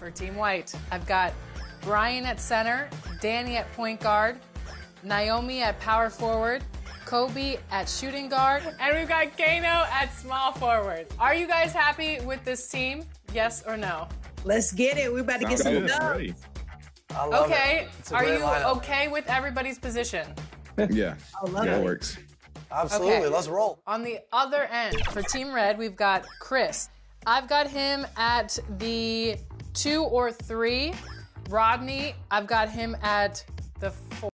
for Team White. I've got Brian at center, Danny at point guard, Naomi at power forward, Kobe at shooting guard, and we've got Kano at small forward. Are you guys happy with this team? Yes or no? Let's get it. We're about to get some dubs. Okay. Are you okay with everybody's position? Yeah. That works. Absolutely. Okay. Let's roll. On the other end, for Team Red, we've got Chris. I've got him at the 2 or 3. Rodney, I've got him at the 4.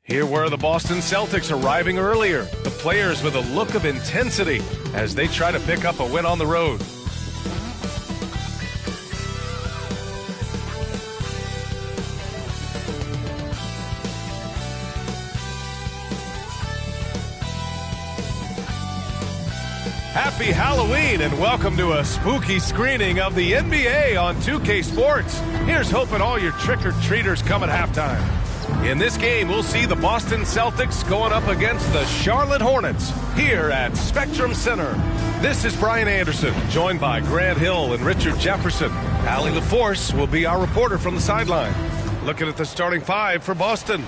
Here were the Boston Celtics arriving earlier. The players with a look of intensity as they try to pick up a win on the road. Happy Halloween and welcome to a spooky screening of the NBA on 2K Sports. Here's hoping all your trick-or-treaters come at halftime. In this game, we'll see the Boston Celtics going up against the Charlotte Hornets here at Spectrum Center. This is Brian Anderson, joined by Grant Hill and Richard Jefferson. Allie LaForce will be our reporter from the sideline. Looking at the starting 5 for Boston.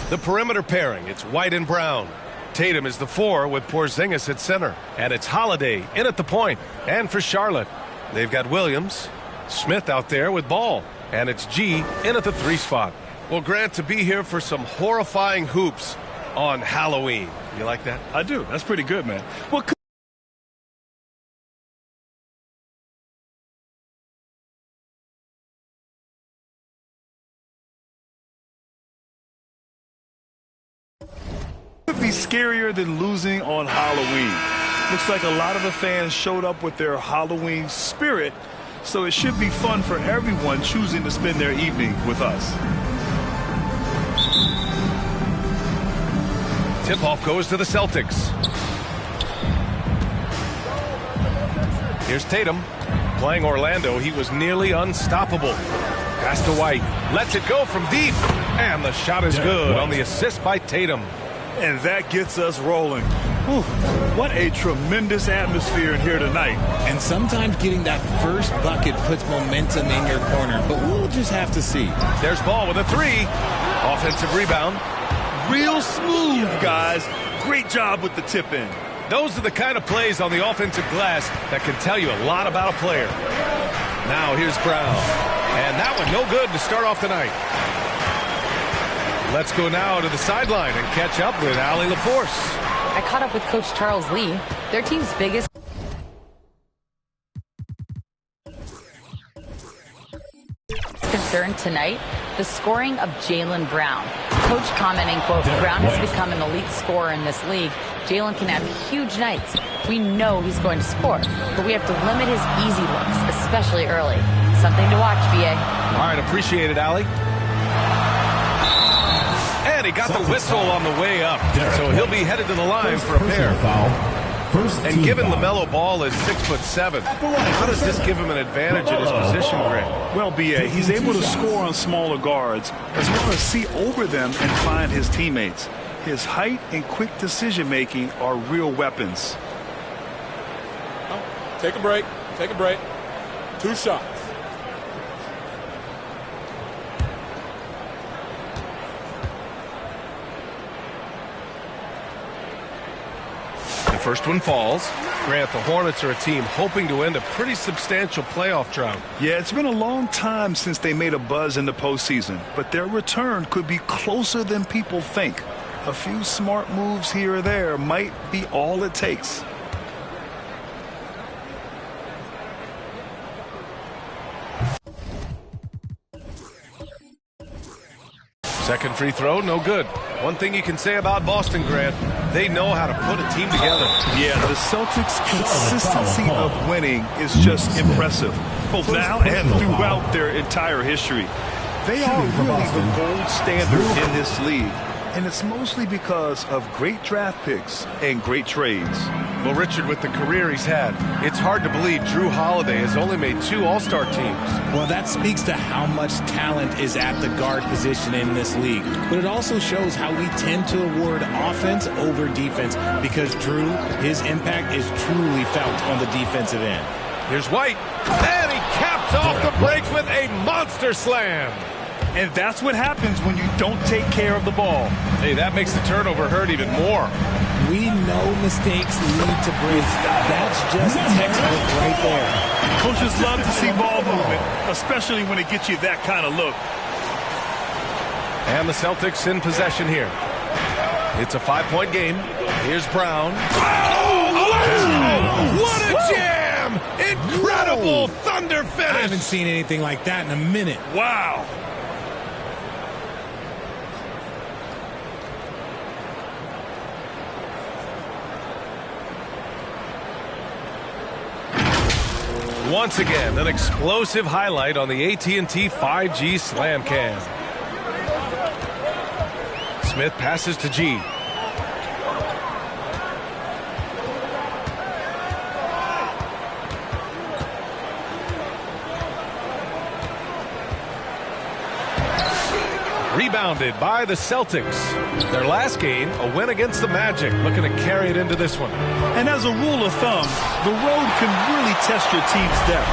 The perimeter pairing, it's White and Brown. Tatum is the 4 with Porzingis at center. And it's Holiday in at the point. And for Charlotte, they've got Williams, Smith out there with Ball. And it's G in at the 3 spot. Well, Grant, to be here for some horrifying hoops on Halloween. You like that? I do. That's pretty good, man. Well, could be scarier than losing on Halloween. Looks like a lot of the fans showed up with their Halloween spirit, so it should be fun for everyone choosing to spend their evening with us. Tip-off goes to the Celtics. Here's Tatum. Playing Orlando, he was nearly unstoppable. Pass to White. Lets it go from deep. And the shot is good on the assist by Tatum. And that gets us rolling. Whew, what a tremendous atmosphere in here tonight. And sometimes getting that first bucket puts momentum in your corner, but we'll just have to see. There's Ball with a 3. Offensive rebound. Real smooth, guys. Great job with the tip in. Those are the kind of plays on the offensive glass that can tell you a lot about a player. Now here's Brown. And that one no good to start off the night. Let's go now to the sideline and catch up with Allie LaForce. I caught up with Coach Charles Lee. Their team's biggest concern tonight, the scoring of Jaylen Brown. Coach commenting, quote, Brown has become an elite scorer in this league. Jaylen can have huge nights. We know he's going to score, but we have to limit his easy looks, especially early. Something to watch, BA. All right, appreciate it, Allie. And he got the whistle on the way up, so he'll be headed to the line for a pair. And given LaMelo Ball is 6'7", how does this give him an advantage in his position, Grant? Well, BA, he's able to score on smaller guards, as well as see over them and find his teammates. His height and quick decision-making are real weapons. Take a break. Take a break. 2 shots. The first one falls. Grant, the Hornets are a team hoping to end a pretty substantial playoff drought. Yeah, it's been a long time since they made a buzz in the postseason, but their return could be closer than people think. A few smart moves here or there might be all it takes. Second free throw, no good. One thing you can say about Boston, Grant, they know how to put a team together. Yeah, the Celtics' consistency of winning is just impressive, both now and throughout their entire history. They are really the gold standard in this league, and it's mostly because of great draft picks and great trades. Well, Richard, with the career he's had, it's hard to believe Drew Holiday has only made 2 All-Star teams. Well, that speaks to how much talent is at the guard position in this league. But it also shows how we tend to award offense over defense because Drew, his impact is truly felt on the defensive end. Here's White, and he caps off the break with a monster slam. And that's what happens when you don't take care of the ball. Hey, that makes the turnover hurt even more. We know mistakes lead to breaks. That's just textbook right there. Coaches love to see ball movement, especially when it gets you that kind of look. And the Celtics in possession here. It's a 5-point game. Here's Brown. Oh, what a jam! Incredible thunder finish. I haven't seen anything like that in a minute. Wow. Once again, an explosive highlight on the AT&T 5G Slam Cam. Smith passes to G. Rebounded by the Celtics. Their last game, a win against the Magic, looking to carry it into this one. And as a rule of thumb, the road can really test your team's depth.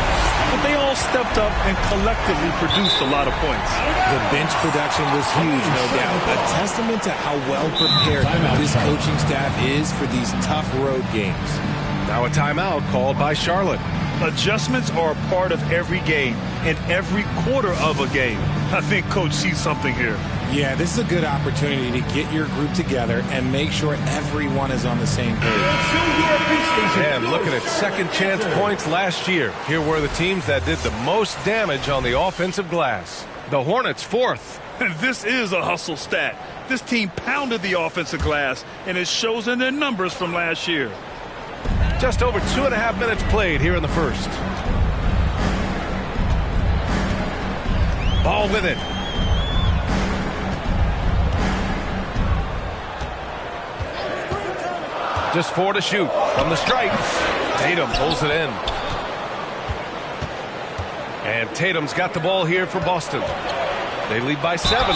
But they all stepped up and collectively produced a lot of points. The bench production was huge, no doubt. A testament to how well prepared this coaching staff is for these tough road games. Now a timeout called by Charlotte. Adjustments are a part of every game and every quarter of a game. I think Coach sees something here. Yeah, this is a good opportunity to get your group together and make sure everyone is on the same page. And looking at second chance points last year, here were the teams that did the most damage on the offensive glass. The Hornets fourth. And this is a hustle stat. This team pounded the offensive glass, and it shows in their numbers from last year. Just over 2.5 minutes played here in the first. Ball with it. Just 4 to shoot from the stripe. Tatum pulls it in. And Tatum's got the ball here for Boston. They lead by 7.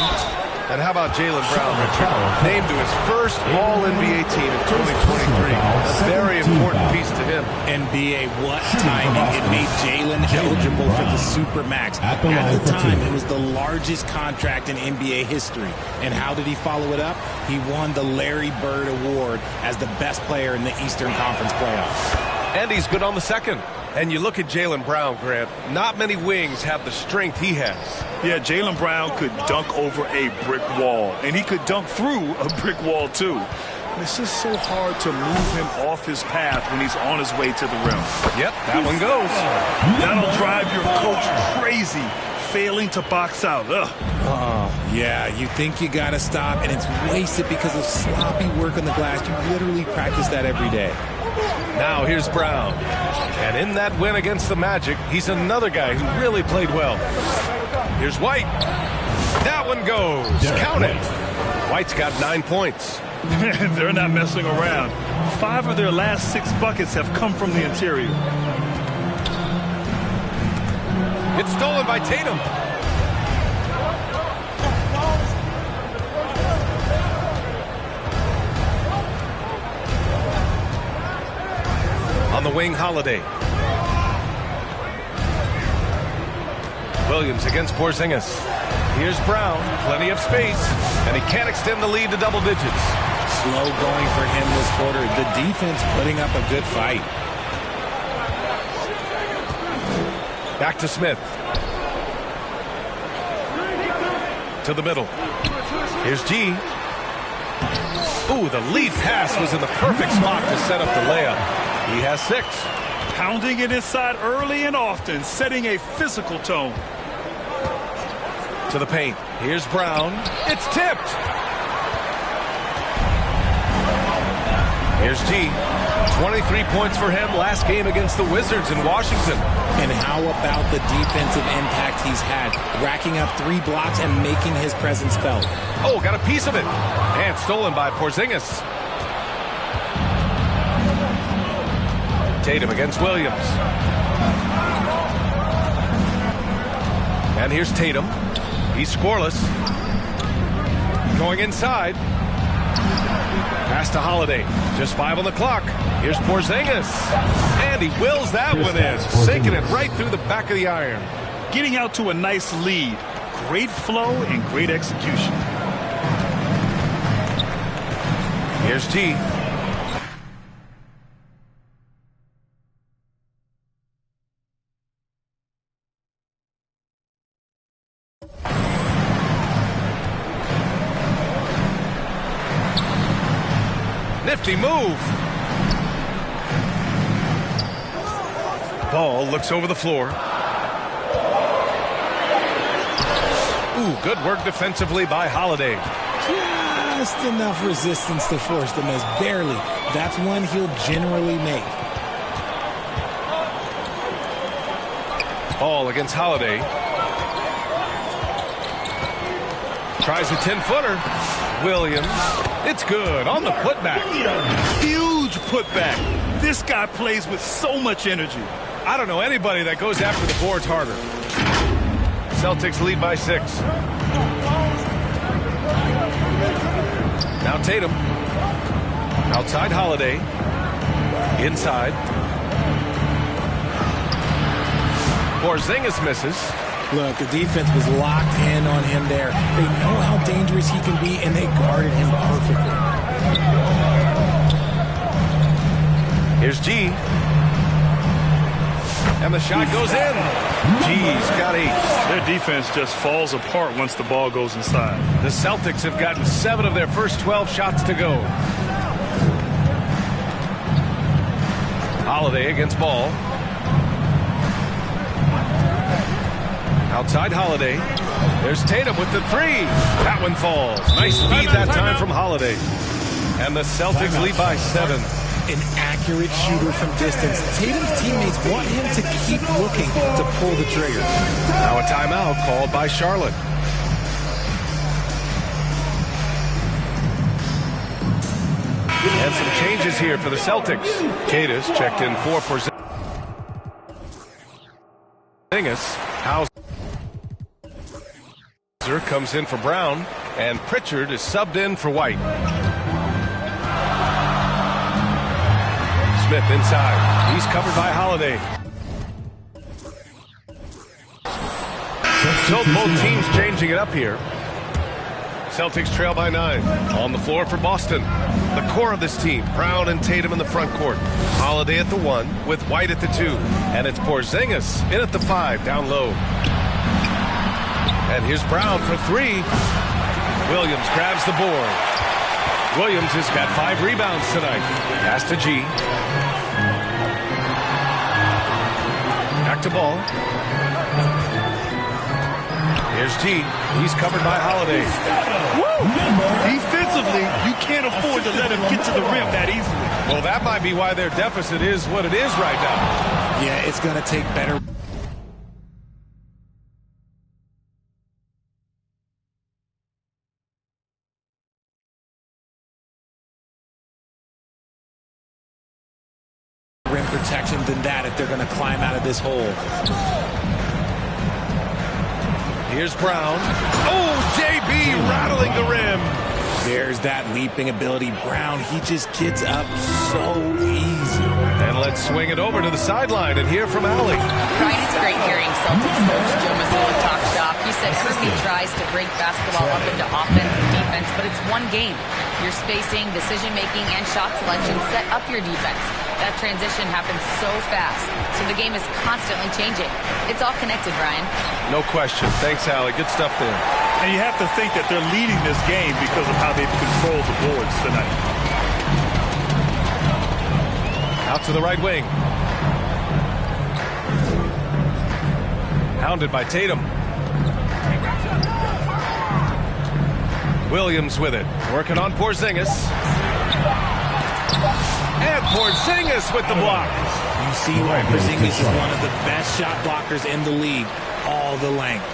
And how about Jaylen Brown, Richard? Named to his first All-NBA team in 2023. A very important piece to him. NBA, what timing. It made Jaylen eligible for the Supermax. At the time, it was the largest contract in NBA history. And how did he follow it up? He won the Larry Bird Award as the best player in the Eastern Conference playoffs. And he's good on the second. And you look at Jaylen Brown, Grant, not many wings have the strength he has. Yeah, Jaylen Brown could dunk over a brick wall, and he could dunk through a brick wall, too. It's just so hard to move him off his path when he's on his way to the rim. Yep, that one goes. That'll drive your coach crazy, failing to box out. Ugh. Oh, yeah, you think you got to stop, and it's wasted because of sloppy work on the glass. You literally practice that every day. Now here's Brown. And in that win against the Magic, he's another guy who really played well. Here's White. That one goes. Count it. White's got 9 points. They're not messing around. 5 of their last 6 buckets have come from the interior. It's stolen by Tatum. On the wing, Holiday. Williams against Porzingis. Here's Brown, plenty of space, and he can't extend the lead to double digits. Slow going for him this quarter. The defense putting up a good fight. Back to Smith. To the middle. Here's G. Ooh, the lead pass was in the perfect spot to set up the layup. He has 6. Pounding it inside early and often, setting a physical tone. To the paint. Here's Brown. It's tipped. Here's G. 23 points for him last game against the Wizards in Washington. And how about the defensive impact he's had? Racking up 3 blocks and making his presence felt. Oh, got a piece of it. And stolen by Porzingis. Tatum against Williams. And here's Tatum. He's scoreless. Going inside. Pass to Holiday. Just 5 on the clock. Here's Porzingis. And he wills that one in. Sinking it right through the back of the iron. Getting out to a nice lead. Great flow and great execution. Here's G. Nifty move. Ball looks over the floor. Ooh, good work defensively by Holiday. Just enough resistance to force the miss. Barely. That's one he'll generally make. Ball against Holiday. Tries a 10-footer. Williams. It's good on the putback. Huge putback. This guy plays with so much energy. I don't know anybody that goes after the boards harder. Celtics lead by 6. Now Tatum. Outside Holiday. Inside. Porzingis misses. Look, the defense was locked in on him there. They know how dangerous he can be, and they guarded him perfectly. Here's G. And the shot goes in. G's got 8. Their defense just falls apart once the ball goes inside. The Celtics have gotten 7 of their first 12 shots to go. Holiday against Ball. Outside Holiday. There's Tatum with the 3. That one falls. Nice speed that time from Holiday. And the Celtics lead by 7. An accurate shooter from distance. Tatum's teammates want him to keep looking to pull the trigger. Now a timeout called by Charlotte. And some changes here for the Celtics. Cadis checked in for Porzingis. Hauser comes in for Brown, and Pritchard is subbed in for White. Smith inside. He's covered by Holiday. So both teams changing it up here. Celtics trail by 9. On the floor for Boston. The core of this team, Brown and Tatum in the front court. Holiday at the 1 with White at the 2. And it's Porzingis in at the 5 down low. And here's Brown for 3. Williams grabs the board. Williams has got 5 rebounds tonight. Pass to G. Back to Ball. Here's G. He's covered by Holiday. Woo! Defensively, you can't afford to let him get to the rim that easily. Well, that might be why their deficit is what it is right now. Yeah, it's going to take better. Rim protection than that if they're going to climb out of this hole. Here's Brown. Oh, JB rattling the rim. There's that leaping ability. Brown, he just gets up so easy. And let's swing it over to the sideline and hear from Allie. Brian, it's great hearing Celtics coach Joe Mazzulla talk shop. He said everybody tries to break basketball up into offense and defense, but it's one game. Your spacing, decision-making, and shot selection set up your defense. That transition happens so fast, so the game is constantly changing. It's all connected, Brian. No question. Thanks, Allie. Good stuff there. And you have to think that they're leading this game because of how they've controlled the boards tonight. Out to the right wing. Hounded by Tatum. Williams with it. Working on Porzingis. And Porzingis with the block. You see why Porzingis is one of the best shot blockers in the league. All the length.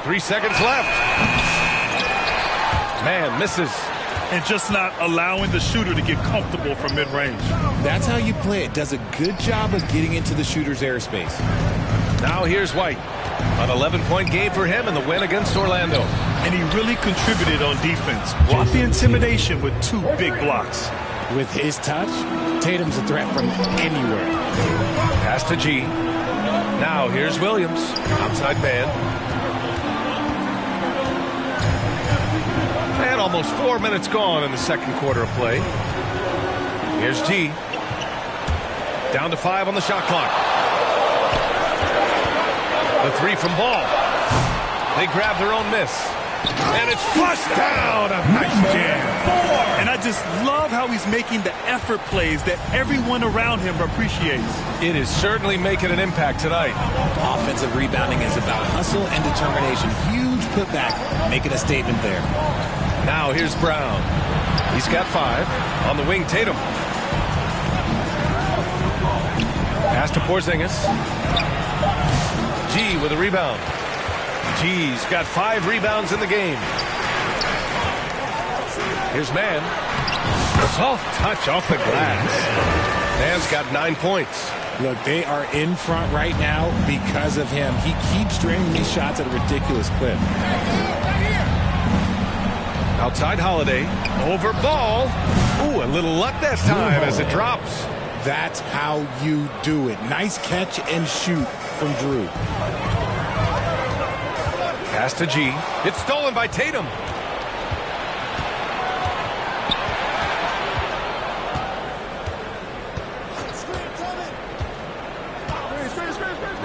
Three seconds left. Man, misses. And just not allowing the shooter to get comfortable from mid-range. That's how you play it. Does a good job of getting into the shooter's airspace. Now here's White. An 11-point game for him in the win against Orlando. And he really contributed on defense. Brought the intimidation with 2 big blocks. With his touch, Tatum's a threat from anywhere. Pass to G. Now here's Williams. Outside man. And almost 4 minutes gone in the second quarter of play. Here's G. Down to 5 on the shot clock. The 3 from Ball. They grab their own miss. And it's flushed down. A nice jam. And I just love how he's making the effort plays that everyone around him appreciates. It is certainly making an impact tonight. Offensive rebounding is about hustle and determination. Huge putback, making a statement there. Now here's Brown. He's got 5. On the wing, Tatum. Pass to Porzingis. G with a rebound. G's got 5 rebounds in the game. Here's Mann. Soft touch off the glass. Mann's got 9 points. Look, they are in front right now because of him. He keeps draining these shots at a ridiculous clip. Outside Holiday. Over Ball. Ooh, a little luck that time as it drops. That's how you do it. Nice catch and shoot from Drew. Pass to G. It's stolen by Tatum.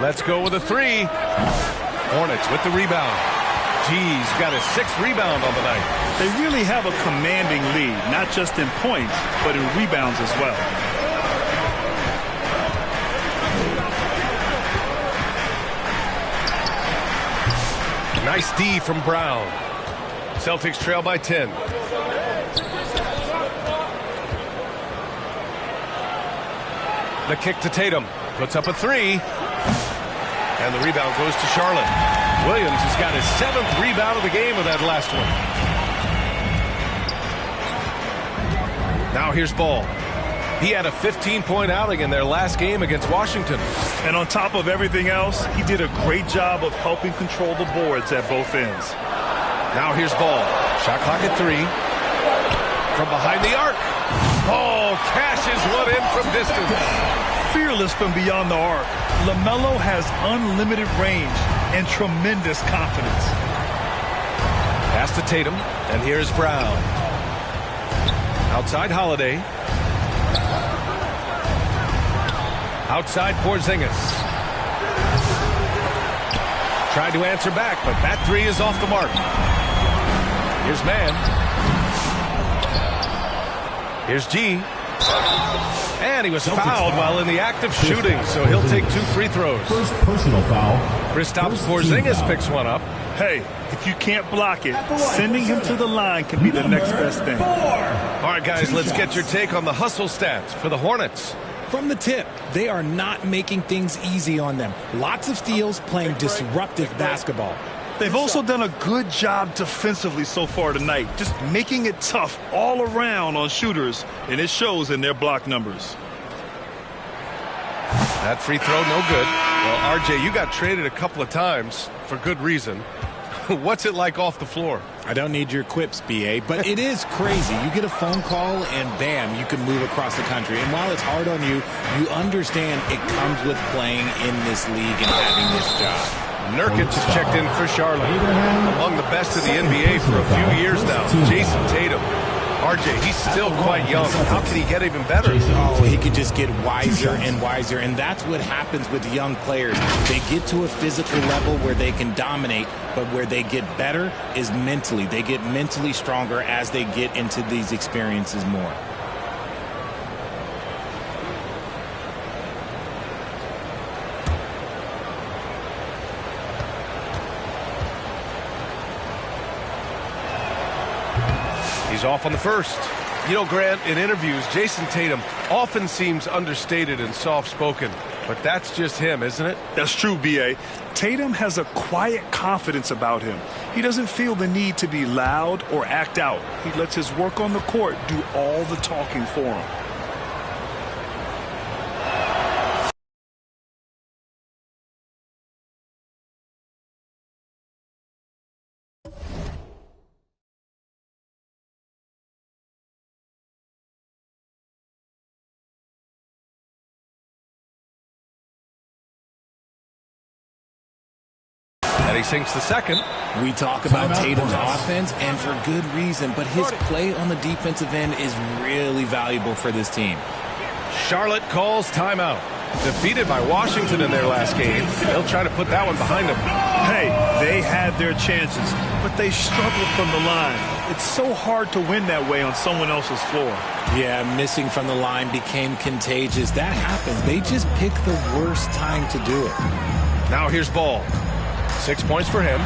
Let's go with a 3. Hornets with the rebound. G's got his 6th rebound on the night. They really have a commanding lead, not just in points, but in rebounds as well. Nice D from Brown. Celtics trail by 10. The kick to Tatum. Puts up a 3. And the rebound goes to Charlotte. Williams has got his 7th rebound of the game with that last one. Now here's Ball. He had a 15-point outing in their last game against Washington. And on top of everything else, he did a great job of helping control the boards at both ends. Now here's Ball. Shot clock at 3. From behind the arc. Ball cashes one in from distance. Fearless from beyond the arc. LaMelo has unlimited range and tremendous confidence. Pass to Tatum, and here's Brown. Outside Holiday. Outside Porzingis. Tried to answer back, but that 3 is off the mark. Here's Mann. Here's G. And he was fouled while in the act of shooting, so he'll take 2 free throws. First personal foul. Kristaps Porzingis picks one up. Hey, if you can't block it, sending him to the line can be the next best thing. All right, guys, let's get your take on the hustle stats for the Hornets. From the tip, they are not making things easy on them. Lots of steals, playing disruptive basketball. They've also done a good job defensively so far tonight, just making it tough all around on shooters, and it shows in their block numbers. That free throw, no good. Well, RJ, you got traded a couple of times for good reason. What's it like off the floor? I don't need your quips, BA, but it is crazy. You get a phone call and bam, you can move across the country. And while it's hard on you, you understand it comes with playing in this league and having this job. Nurkic has checked in for Charlotte. Among the best of the NBA for a few years now. Jason Tatum. RJ, he's still quite young. How can he get even better? Oh, he can just get wiser and wiser, and that's what happens with young players. They get to a physical level where they can dominate, but where they get better is mentally. They get mentally stronger as they get into these experiences more. He's off on the first. You know, Grant, in interviews, Jason Tatum often seems understated and soft-spoken, but that's just him, isn't it? That's true, B.A. Tatum has a quiet confidence about him. He doesn't feel the need to be loud or act out. He lets his work on the court do all the talking for him. And he sinks the second. We talk about Tatum's offense, and for good reason, but his play on the defensive end is really valuable for this team. Charlotte calls timeout. Defeated by Washington in their last game. They'll try to put that one behind them. Hey, they had their chances, but they struggled from the line. It's so hard to win that way on someone else's floor. Yeah, missing from the line became contagious. That happens. They just pick the worst time to do it. Now here's Ball. 6 points for him.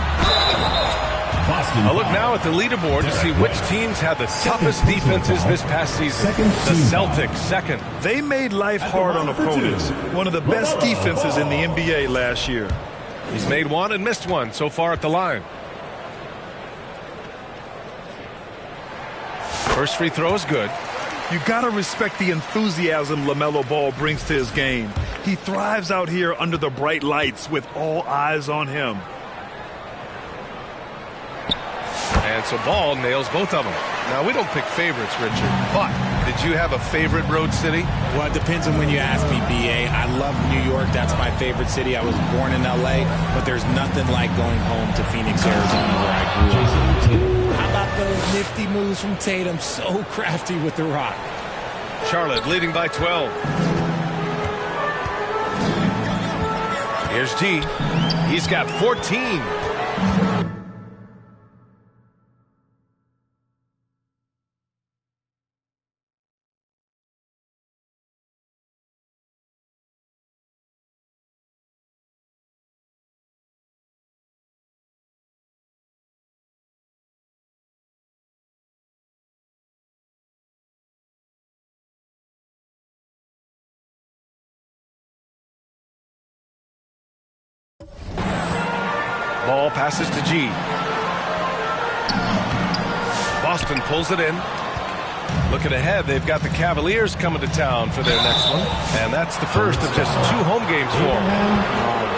A look now at the leaderboard to see which teams had the toughest defenses this past season. The Celtics, second. They made life hard on opponents. One of the best defenses in the NBA last year. He's made one and missed one so far at the line. First free throw is good. You gotta respect the enthusiasm LaMelo Ball brings to his game. He thrives out here under the bright lights with all eyes on him. And so Ball nails both of them. Now, we don't pick favorites, Richard, but did you have a favorite road city? Well, it depends on when you ask me, B.A. I love New York. That's my favorite city. I was born in L.A., but there's nothing like going home to Phoenix, Arizona, where I grew up. How about those nifty moves from Tatum? So crafty with the rock. Charlotte leading by 12. Here's G. He's got 14. Ball passes to G. Boston pulls it in. Looking ahead, they've got the Cavaliers coming to town for their next one. And that's the first of just 2 home games for them.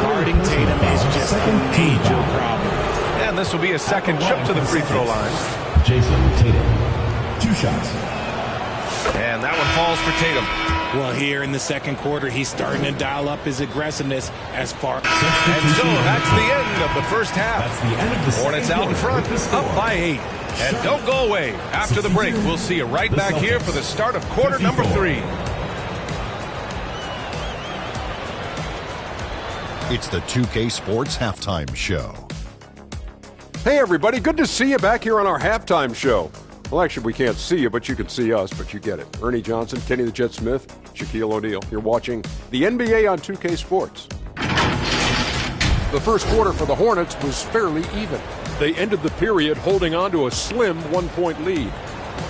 Guarding Tatum is just a major problem. And this will be a second trip to the free throw line. Jason Tatum, 2 shots. And that one falls for Tatum. Well, here in the second quarter, he's starting to dial up his aggressiveness as far. And so that's the end of the first half. That's the end of the Hornets out in front, up by 8. And don't go away. After the break, we'll see you right back here for the start of quarter number 3. It's the 2K Sports Halftime Show. Hey, everybody. Good to see you back here on our halftime show. Well, actually, we can't see you, but you can see us, but you get it. Ernie Johnson, Kenny the Jet Smith, Shaquille O'Neal. You're watching the NBA on 2K Sports. The first quarter for the Hornets was fairly even. They ended the period holding on to a slim 1-point lead.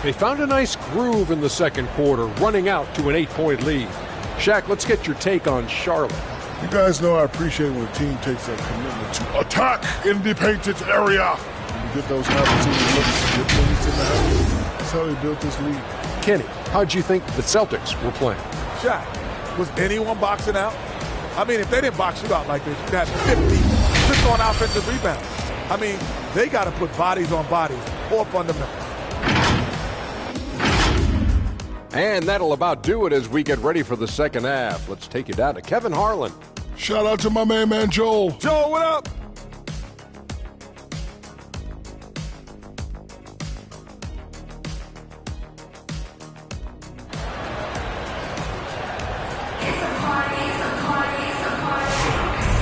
They found a nice groove in the second quarter, running out to an 8-point lead. Shaq, let's get your take on Charlotte. You guys know I appreciate when a team takes that commitment to attack in the painted area. Get those opportunity looks, get things in the house. That's how they built this league. Kenny, how'd you think the Celtics were playing? Shaq, was anyone boxing out? I mean, if they didn't box you out like this, you'd have 50 just on offensive rebounds. I mean, they got to put bodies on bodies or fundamentals. And that'll about do it as we get ready for the second half. Let's take you down to Kevin Harlan. Shout out to my main man, Joel. Joel, what up?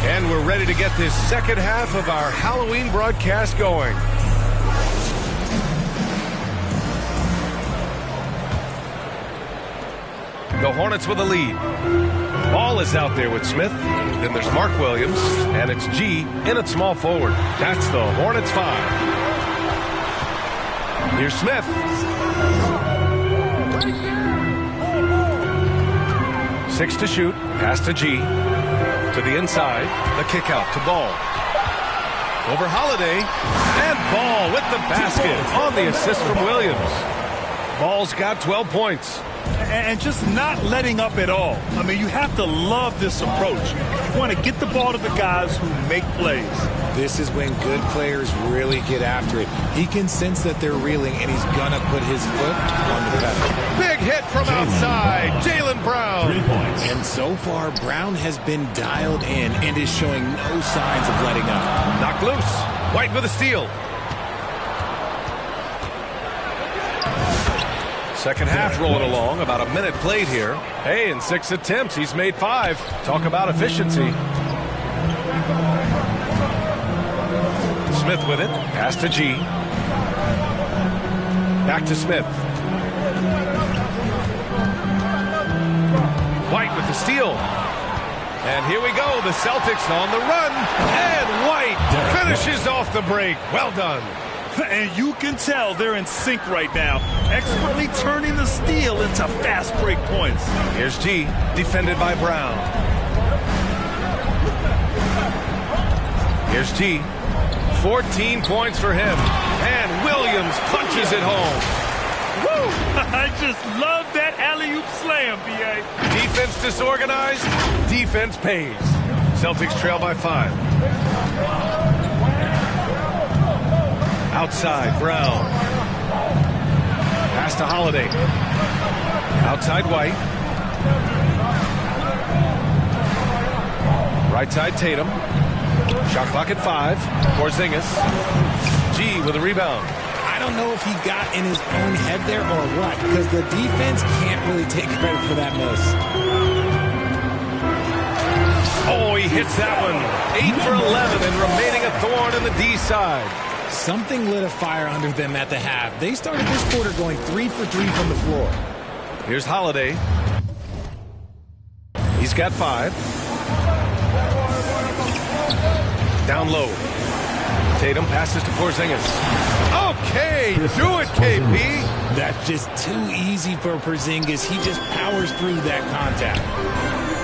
And we're ready to get this second half of our Halloween broadcast going. The Hornets with a lead. Ball is out there with Smith. Then there's Mark Williams. And it's G in at small forward. That's the Hornets 5. Here's Smith. Six to shoot. Pass to G. To the inside. The kick out to Ball. Over Holiday. And Ball with the basket on the assist from Williams. Ball's got 12 points. And just not letting up at all. I mean, you have to love this approach. You want to get the ball to the guys who make plays. This is when good players really get after it. He can sense that they're reeling, and he's going to put his foot on the pedal. Big hit from outside. Jaylen Brown. 3 points. And so far, Brown has been dialed in and is showing no signs of letting up. Knocked loose. White with a steal. Second half rolling along. About a minute played here. Hey, in 6 attempts, he's made 5. Talk about efficiency. Smith with it. Pass to G. Back to Smith. White with the steal. And here we go. The Celtics on the run. And White finishes off the break. Well done. And you can tell they're in sync right now. Expertly turning the steal into fast break points. Here's G. Defended by Brown. Here's G. 14 points for him. And Williams punches it home. Woo! I just love that alley-oop slam, B.A. Defense disorganized. Defense pays. Celtics trail by 5. Outside, Brown. Pass to Holiday. Outside, White. Right side, Tatum. Shot clock at 5. Porzingis. G with a rebound. I don't know if he got in his own head there or what, because the defense can't really take credit for that miss. Oh, he hits that one. 8 for 11 and remaining a thorn in the D side. Something lit a fire under them at the half. They started this quarter going 3 for 3 from the floor. Here's Holiday. He's got 5. Down low. Tatum passes to Porzingis. Okay, do it, KP. That's just too easy for Porzingis. He just powers through that contact.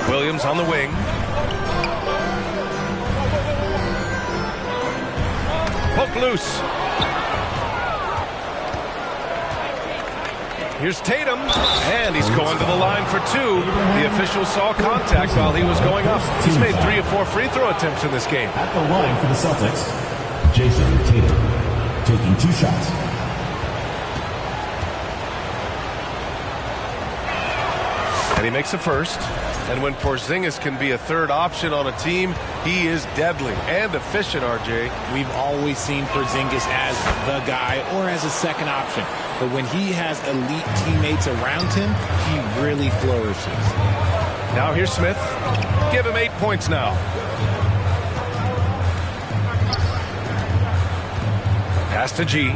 Williams on the wing. Poke loose. Here's Tatum, and he's going to the line for 2. The official saw contact while he was going up. He's made 3 or 4 free throw attempts in this game. At the line for the Celtics, Jason Tatum taking 2 shots. And he makes the first. And when Porzingis can be a third option on a team, he is deadly and efficient, RJ. We've always seen Porzingis as the guy or as a second option. But when he has elite teammates around him, he really flourishes. Now here's Smith. Give him 8 points now. Pass to G.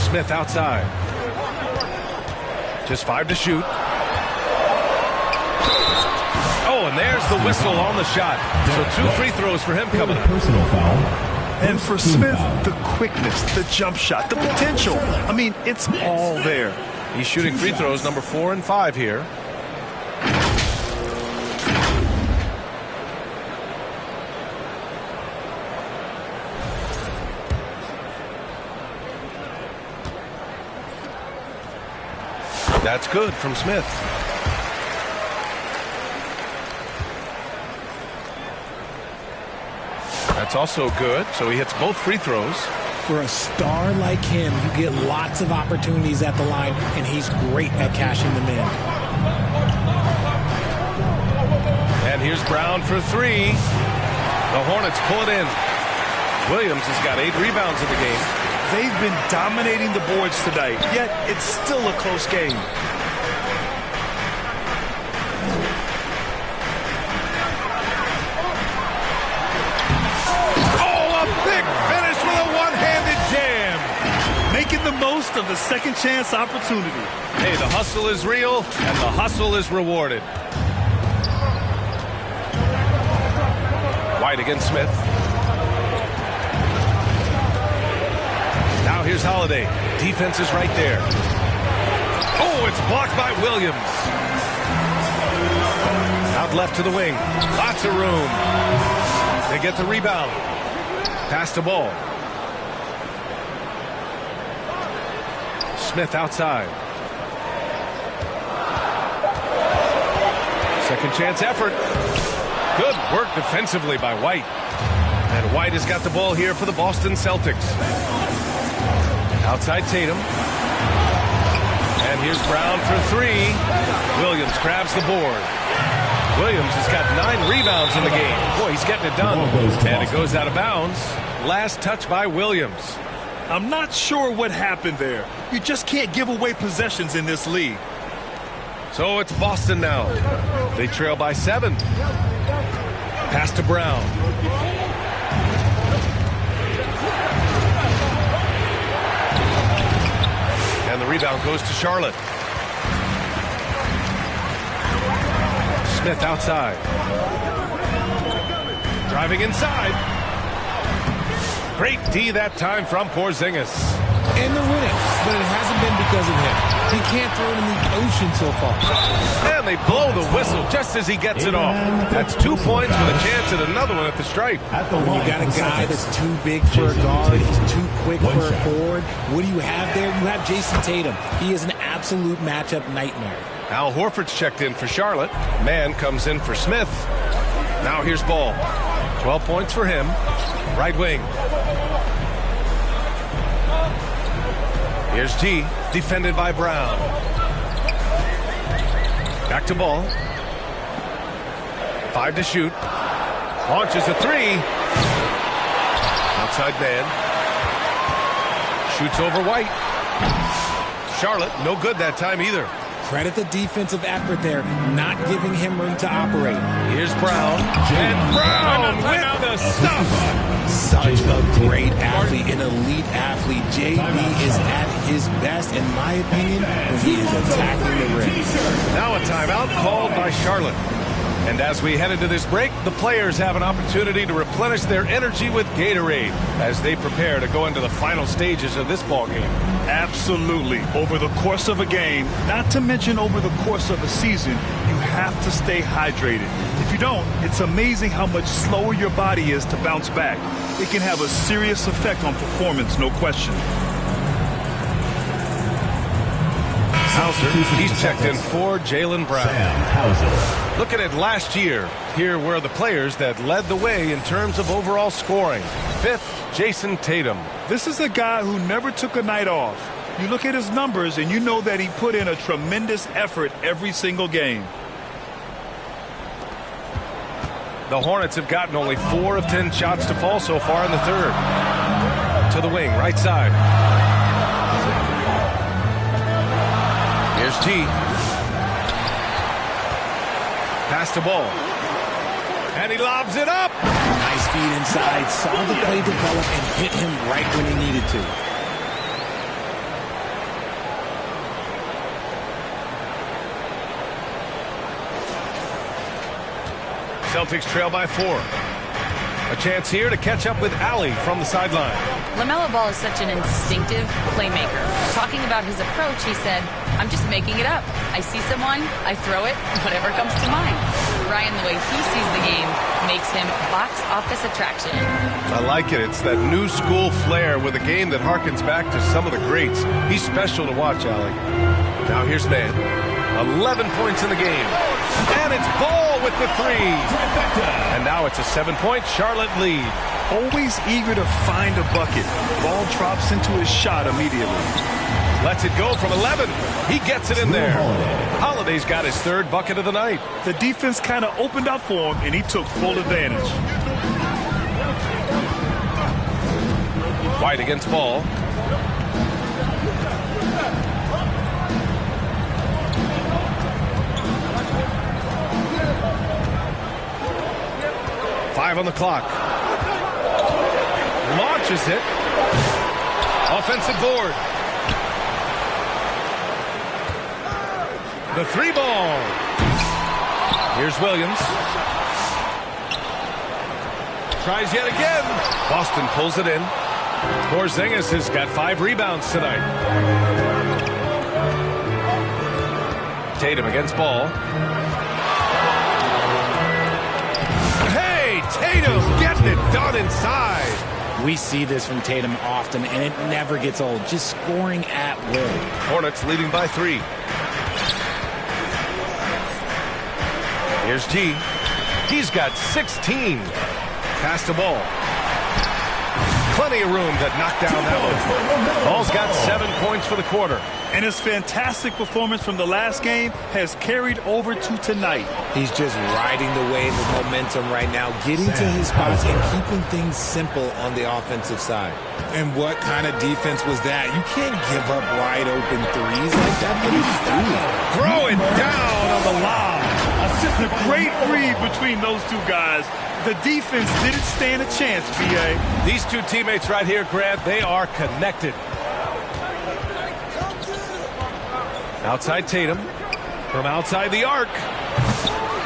Smith outside. Just 5 to shoot. Oh, and there's the whistle on the shot. So 2 free throws for him coming up. Personal foul. And for Smith, the quickness, the jump shot, the potential. I mean, it's all there. He's shooting free throws number 4 and 5 here. That's good from Smith. That's also good, so he hits both free throws. For a star like him, you get lots of opportunities at the line, and he's great at cashing them in. And here's Brown for 3. The Hornets pull it in. Williams has got 8 rebounds in the game. They've been dominating the boards tonight, yet it's still a close game. Making the most of the second chance opportunity. Hey, the hustle is real, and the hustle is rewarded. White against Smith. Now here's Holiday. Defense is right there. Oh, it's blocked by Williams. Out left to the wing. Lots of room. They get the rebound. Pass the ball. Smith outside. Second chance effort. Good work defensively by White. And White has got the ball here for the Boston Celtics. Outside Tatum. And here's Brown for 3. Williams grabs the board. Williams has got 9 rebounds in the game. Boy, he's getting it done. And it goes out of bounds. Last touch by Williams. I'm not sure what happened there. You just can't give away possessions in this league. So it's Boston now. They trail by 7. Pass to Brown. And the rebound goes to Charlotte. Smith outside. Driving inside. Great D that time from Porzingis. And they're winning, but it hasn't been because of him. He can't throw it in the ocean so far. And they blow the whistle just as he gets it off. That's 2 points with a chance at another one at the stripe. When you got a guy that's too big for a guard, he's too quick for a forward, what do you have there? You have Jason Tatum. He is an absolute matchup nightmare. Al Horford's checked in for Charlotte. Mann comes in for Smith. Now here's Ball. 12 points for him. Right wing. Here's G, defended by Brown. Back to Ball. 5 to shoot. Launches a 3. Outside man. Shoots over White. Charlotte, no good that time either. Credit the defensive effort there, not giving him room to operate. Here's Brown. And Brown with the stuff. Such a great athlete, an elite athlete. JB is at his best, in my opinion, when he is attacking the rim. Now a timeout called by Charlotte. And as we head into this break, the players have an opportunity to replenish their energy with Gatorade as they prepare to go into the final stages of this ball game. Absolutely. Over the course of a game, not to mention over the course of a season, you have to stay hydrated. If you don't, it's amazing how much slower your body is to bounce back. It can have a serious effect on performance, no question. Hauser, he's checked in for Jaylen Brown. Looking at last year, here were the players that led the way in terms of overall scoring. 5th, Jason Tatum. This is a guy who never took a night off. You look at his numbers and you know that he put in a tremendous effort every single game. The Hornets have gotten only 4 of 10 shots to fall so far in the third. To the wing, right side. Here's G. Pass to Ball. And he lobs it up. Nice feed inside. Saw the play develop and hit him right when he needed to. Celtics trail by 4. A chance here to catch up with Allie from the sideline. LaMelo Ball is such an instinctive playmaker. Talking about his approach, he said, I'm just making it up. I see someone, I throw it, whatever comes to mind. Ryan, the way he sees the game makes him box office attraction. I like it. It's that new school flair with a game that harkens back to some of the greats. He's special to watch, Allie. Now here's Mann. 11 points in the game. And it's Ball with the 3. And now it's a 7-point Charlotte lead. Always eager to find a bucket. Ball drops into his shot immediately. Lets it go from 11. He gets it in there. Holiday's got his 3rd bucket of the night. The defense kind of opened up for him, and he took full advantage. White against Ball. Five on the clock. Launches it. Offensive board. The 3 ball. Here's Williams. Tries yet again. Boston pulls it in. Porzingis has got 5 rebounds tonight. Tatum against Ball. Hey, Tatum getting it done inside. We see this from Tatum often, and it never gets old. Just scoring at will. Hornets leading by 3. Here's G. He's got 16. Pass the ball. Plenty of room to knock down that one. Ball's got 7 points for the quarter. And his fantastic performance from the last game has carried over to tonight. He's just riding the wave of momentum right now, getting to his spots and keeping things simple on the offensive side. And what kind of defense was that? You can't give up wide open threes like that. What are you doing? Throw it down on the lob. A great read between those two guys. The defense didn't stand a chance, B.A. These two teammates right here, Grant, they are connected. Outside Tatum. From outside the arc.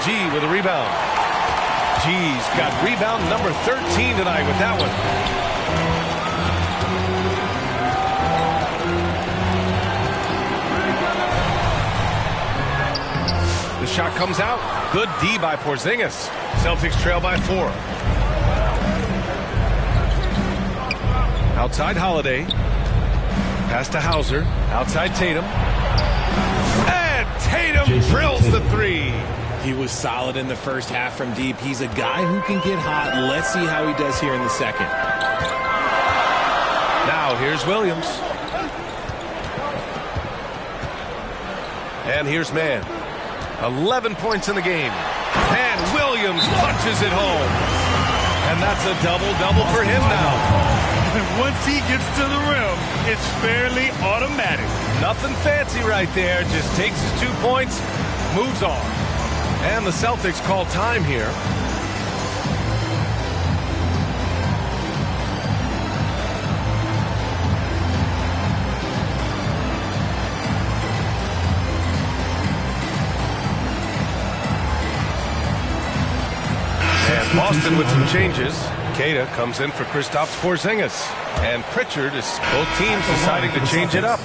G with a rebound. G's got rebound number 13 tonight with that one. The shot comes out. Good D by Porzingis. Celtics trail by 4. Outside Holiday. Pass to Hauser. Outside Tatum. And Tatum drills the 3. He was solid in the first half from deep. He's a guy who can get hot. Let's see how he does here in the second. Now here's Williams. And here's Mann. 11 points in the game. And Williams punches it home. And that's a double-double for him now. And once he gets to the rim, it's fairly automatic. Nothing fancy right there. Just takes his 2 points, moves on. And the Celtics call time here. And Boston with some changes. Queta comes in for Kristaps Porzingis. And Pritchard is both teams deciding to change it up.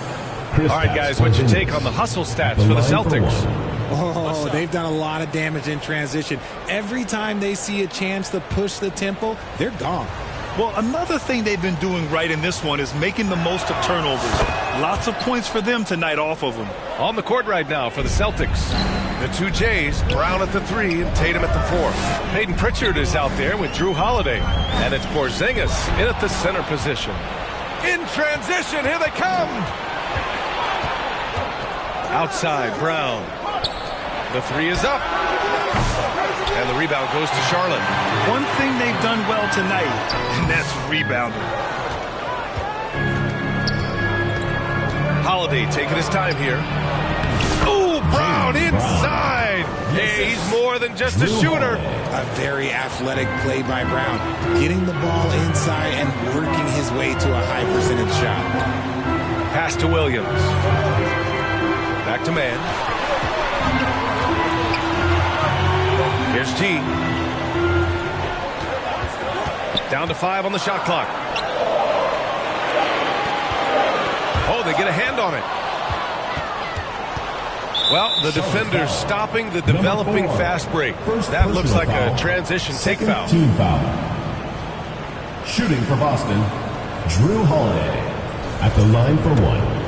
All right, guys, what's your take on the hustle stats for the Celtics? Oh, they've done a lot of damage in transition. Every time they see a chance to push the tempo, they're gone. Well, another thing they've been doing right in this one is making the most of turnovers. Lots of points for them tonight off of them. On the court right now for the Celtics. The 2 J's, Brown at the 3 and Tatum at the 4. Peyton Pritchard is out there with Drew Holiday. And it's Porzingis in at the center position. In transition, here they come! Outside, Brown. The 3 is up. And the rebound goes to Charlotte. One thing they've done well tonight, and that's rebounding. Holiday taking his time here. Oh, Brown inside. Yeah, he's more than just a shooter. A very athletic play by Brown. Getting the ball inside and working his way to a high percentage shot. Pass to Williams. Back to Mann. Here's G. Down to 5 on the shot clock. Oh, they get a hand on it. Well, the defender's stopping the developing fast break. That looks like a transition take foul. Team foul. Shooting for Boston, Drew Holiday at the line for 1.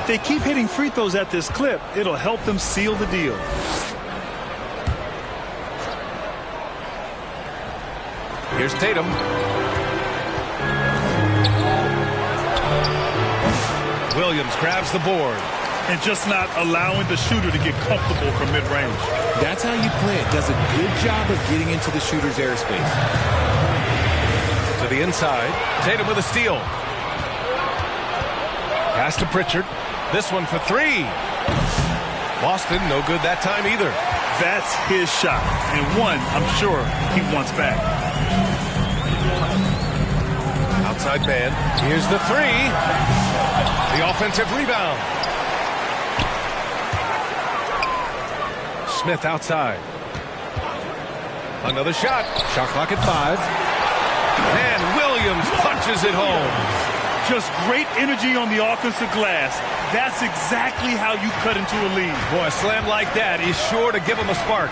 If they keep hitting free throws at this clip, it'll help them seal the deal. Here's Tatum. Williams grabs the board. And just not allowing the shooter to get comfortable from mid-range. That's how you play it. Does a good job of getting into the shooter's airspace. To the inside. Tatum with a steal. Pass to Pritchard. This one for 3. Boston, no good that time either. That's his shot. And one, I'm sure, he wants back. Outside man. Here's the 3. The offensive rebound. Smith outside. Another shot. Shot clock at 5. And Williams punches it home. Just great energy on the offensive glass. That's exactly how you cut into a lead. Boy, a slam like that is sure to give him a spark.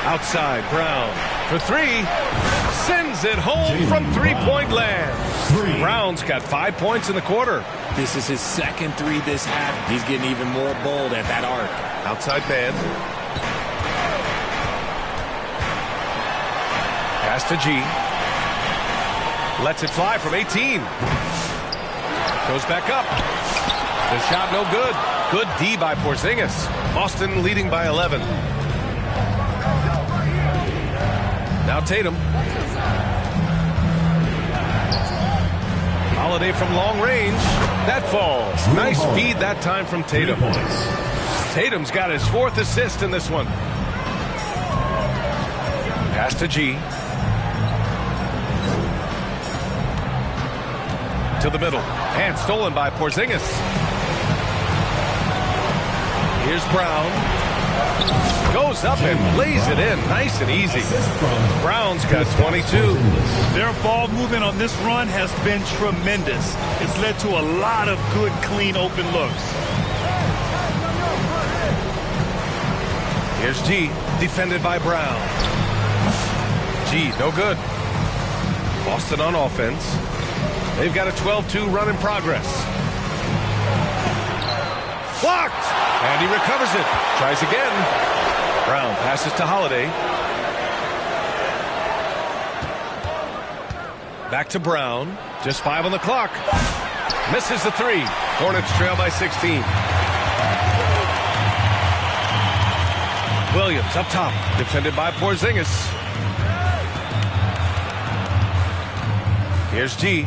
Outside, Brown for 3. Sends it home from three-point land. Brown's got 5 points in the quarter. This is his second 3 this half. He's getting even more bold at that arc. Outside man. Pass to G. Lets it fly from 18. Goes back up. The shot no good. Good D by Porzingis. Boston leading by 11. Now Tatum. Holiday from long range. That falls. Nice feed that time from Tatum. Tatum's got his 4th assist in this one. Pass to G. To the middle. And stolen by Porzingis. Here's Brown. Goes up and lays it in. Nice and easy. Brown's got 22. Their ball movement on this run has been tremendous. It's led to a lot of good, clean, open looks. Here's G. Defended by Brown. G, no good. Boston on offense. They've got a 12-2 run in progress. Blocked! And he recovers it. Tries again. Brown passes to Holiday. Back to Brown. Just 5 on the clock. Misses the 3. Hornets trail by 16. Williams up top. Defended by Porzingis. Here's G.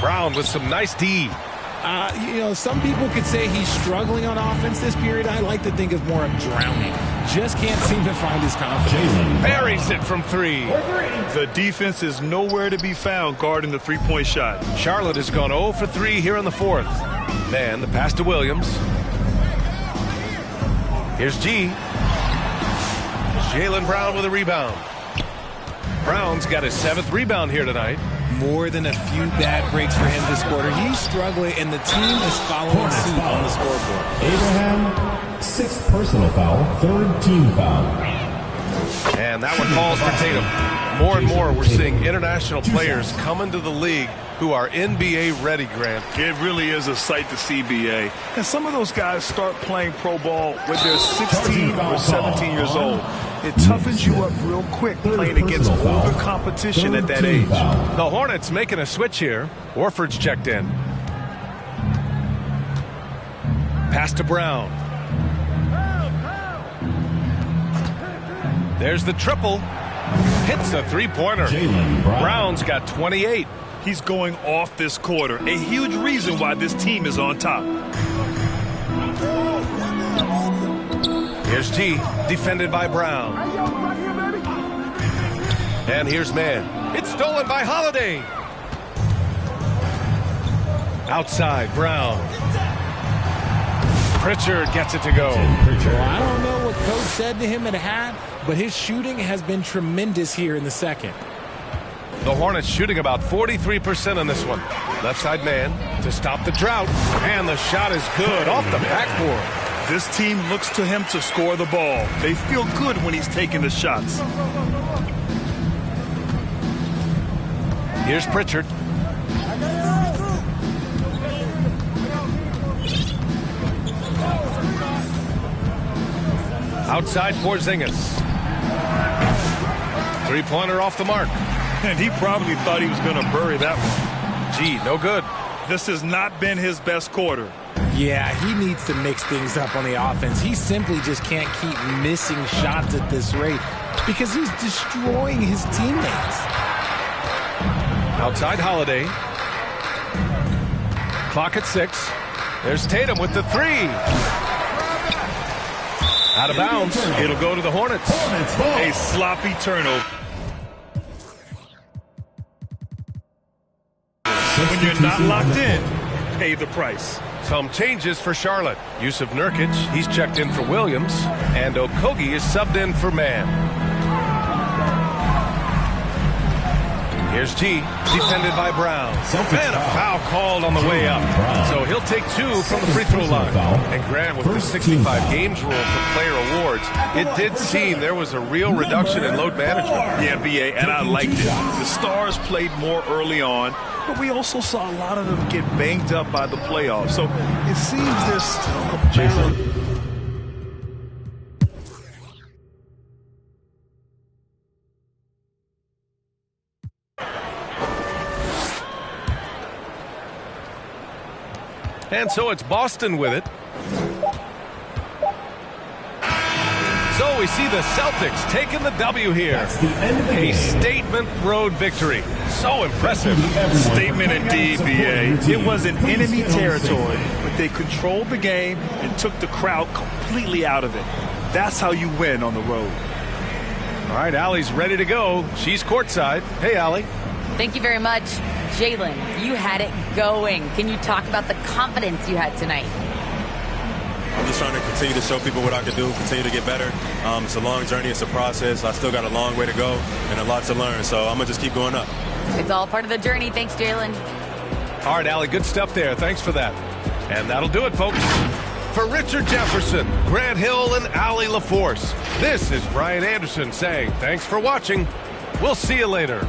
Brown with some nice D. Some people could say he's struggling on offense this period. I like to think of more of drowning. Just can't seem to find his confidence. Buries it from 3. The defense is nowhere to be found guarding the three-point shot. Charlotte has gone 0 for 3 here in the 4th. Man, the pass to Williams. Here's G. Jaylen Brown with a rebound. Brown's got his 7th rebound here tonight. More than a few bad breaks for him this quarter. He's struggling, and the team is following suit on the scoreboard. Abraham, 6th personal foul, 3rd team foul. And that one falls for Tatum. More and more, we're seeing international players come into the league who are NBA ready, Grant. It really is a sight to see, BA. And some of those guys start playing pro ball when they're 16 or 17 years old. It toughens you up real quick playing against older competition at that age. The Hornets making a switch here. Orford's checked in. Pass to Brown. There's the triple. Hits a three-pointer. Brown's got 28. He's going off this quarter. A huge reason why this team is on top. Here's G, defended by Brown. And here's Man. It's stolen by Holiday. Outside, Brown. Pritchard gets it to go. Well, I don't know what Coach said to him at half, but his shooting has been tremendous here in the second. The Hornets shooting about 43% on this one. Left side Man to stop the drought. And the shot is good off the backboard. This team looks to him to score the ball. They feel good when he's taking the shots. Here's Pritchard. Outside Porzingis. Three-pointer off the mark. And he probably thought he was going to bury that one. Gee, no good. This has not been his best quarter. Yeah, he needs to mix things up on the offense. He simply just can't keep missing shots at this rate because he's destroying his teammates. Outside Holiday. Clock at 6. There's Tatum with the 3. Out of bounds. It'll go to the Hornets. A sloppy turnover. When you're not locked in, pay the price. Some changes for Charlotte. Yusuf Nurkic, he's checked in for Williams. And Okogie is subbed in for Man. Here's G, defended by Brown. And a foul called on the way up. So he'll take 2 from the free throw line. And Grant, with the 65 games rule for player awards, it did seem there was a real reduction in load management. Yeah, BA, and I liked it. The Stars played more early on, but we also saw a lot of them get banged up by the playoffs. So it seems there's still a balance. And so it's Boston with it. So we see the Celtics taking the W here. A statement road victory. So impressive. Statement indeed, BA. It was in enemy territory, but they controlled the game and took the crowd completely out of it. That's how you win on the road. All right, Allie's ready to go. She's courtside. Hey, Allie. Thank you very much. Jalen, you had it going. Can you talk about the confidence you had tonight? I'm just trying to continue to show people what I can do, continue to get better. It's a long journey. It's a process. I still got a long way to go and a lot to learn, so I'm going to just keep going up. It's all part of the journey. Thanks, Jalen. All right, Allie, good stuff there. Thanks for that. And that'll do it, folks. For Richard Jefferson, Grant Hill, and Allie LaForce, this is Brian Anderson saying thanks for watching. We'll see you later.